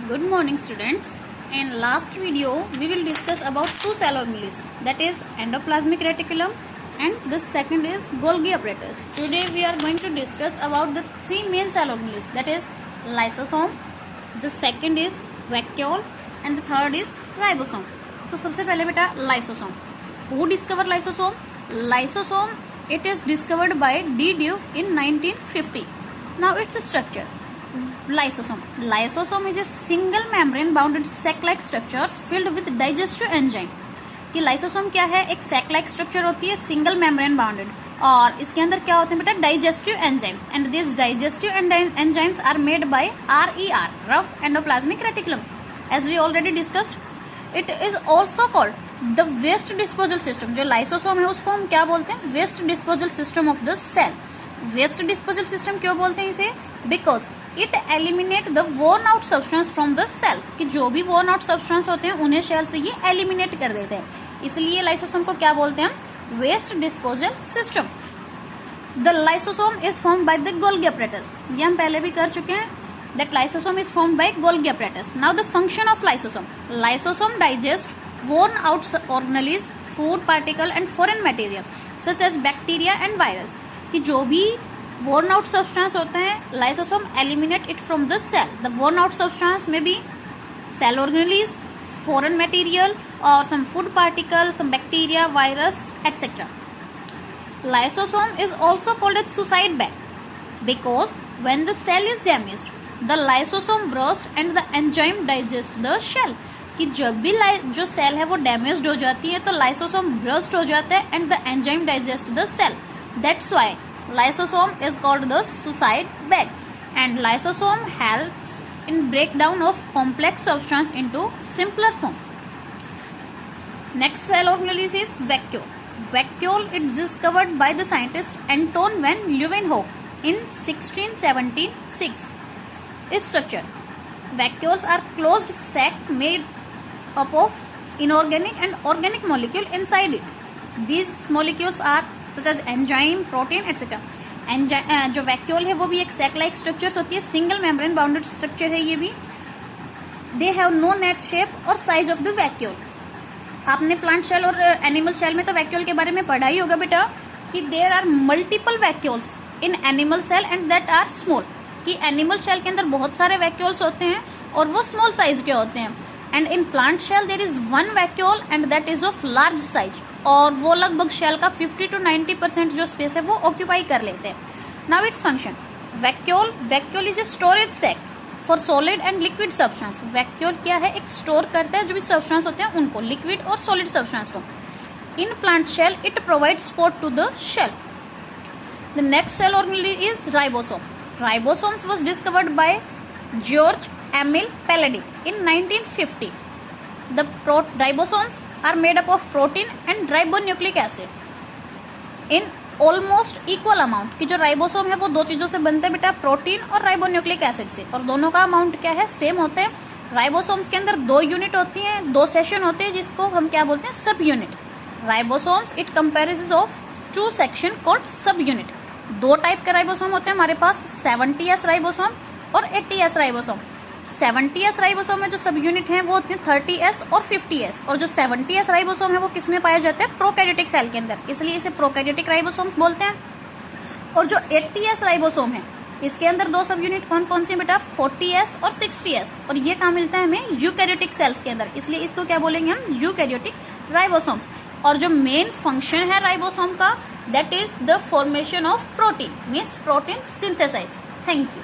Good morning students. In last video we will discuss about two cell organelles, that is endoplasmic reticulum and the second is Golgi apparatus. Today we are going to discuss about the three main cell organelles, that is lysosome, the second is vacuole and the third is ribosome. तो सबसे पहले बेटा lysosome. Who discovered lysosome? Lysosome it is discovered by D. Duke in 1950. Now its structure. Lysosome is a single membrane bounded sac-like structures filled with digestive enzyme. कि lysosome क्या है? एक sac like structure होती है, single membrane bounded, और इसके अंदर क्या होते हैं बेटा? Digestive enzyme, and this digestive enzymes are made by RER, rough endoplasmic reticulum. As we already discussed, it is also called the waste disposal system. जो लाइसोसोम है उसको हम क्या बोलते हैं? Waste disposal system of the cell. Waste disposal system क्यों बोलते हैं इसे? Because it eliminate the worn out substance from the cell. कि जो भी वोर्न आउट सब्सटेंस होते हैं उन्हें सेल से ये एलिमिनेट कर देते हैं, इसलिए लाइसोसोम को क्या बोलते हैं? Waste disposal system. The lysosome is form by the Golgi apparatus. ये हम पहले भी कर चुके हैं. That lysosome is form by Golgi apparatus. Now the function of lysosome. Lysosome digest worn out organelles, food particle and foreign material such as bacteria and virus. कि जो भी worn out substance होते हैं, lysosome eliminate it from the cell. The worn out substance may be cell organelles, foreign material or some food particle, some bacteria, virus, etc. Lysosome is also called as suicide bag because when the cell is damaged, the lysosome burst and the enzyme digest the shell. कि जब भी जो cell है वो damaged हो जाती है तो लाइसोसोम ब्रस्ट हो जाता है and the enzyme digest the cell. That's why lysosome is called the suicide bag, and lysosome helps in breakdown of complex substance into simpler form. Next cell organelle is vacuole. Vacuole is discovered by the scientist Anton van Leeuwenhoek in 1676. Its structure. Vacuoles are closed sac made up of inorganic and organic molecule inside it. These molecules are such as enzyme, protein, etc. जो vacuole है वो भी एक sac like structures होती है, single membrane bounded structure है ये भी. They have no net shape और साइज ऑफ द वैक्यूल. आपने प्लांट सेल और एनिमल सेल में तो वैक्यूल के बारे में पढ़ा ही होगा बेटा कि there are multiple vacuoles in animal cell and that are small. कि एनिमल सेल के अंदर बहुत सारे वैक्यूल्स होते हैं और वो स्मॉल साइज के होते हैं. And in plant cell there is one vacuole and that is of large size, और वो लगभग शेल का 50 to 90% जो स्पेस है वो ऑक्यूपाई कर लेते हैं. Now it's function. Vacuole is a storage sac for solid and liquid substance. Vacuole क्या है? एक स्टोर करता है जो भी सब्सटेंस होते हैं उनको, लिक्विड और सॉलिड सब्सटेंस को. In plant cell it provide support to the cell. The next cell organelle is ribosome. Ribosomes was discovered by George Emil Palade in 1950. The ribosomes are made up of protein and ribonucleic acid in almost equal amount. कि जो ribosome है वो दो चीजों से बनते हैं बेटा, प्रोटीन और राइबोन्यूक्लिक एसिड से, और दोनों का अमाउंट क्या है? सेम होते हैं. राइबोसोम्स के अंदर दो यूनिट होती हैं, दो सेक्शन होते हैं जिसको हम क्या बोलते हैं? Subunit. Ribosomes it comprise of two section called subunit. दो टाइप के राइबोसोम होते हैं हमारे पास, 70S राइबोसोम और 80S राइबोसोम. 70S राइबोसोम में जो सब यूनिट हैं वो होते हैं 30S और 50S, और जो 70S राइबोसोम है वो किसमें पाया जाता है? प्रोकैरियोटिक सेल के अंदर, इसलिए इसे प्रोकैरियोटिक राइबोसोम्स बोलते हैं. और जो 80S राइबोसोम है इसके अंदर दो सब यूनिट कौन कौन सी बेटा? 40S और 60S, और ये कहाँ मिलता है हमें? यूकैरियोटिक सेल्स के अंदर, इसलिए इसको क्या बोलेंगे हम? Eukaryotic ribosomes. और जो मेन फंक्शन है राइबोसोम का, that is the formation of protein, means protein synthesize. Thank you.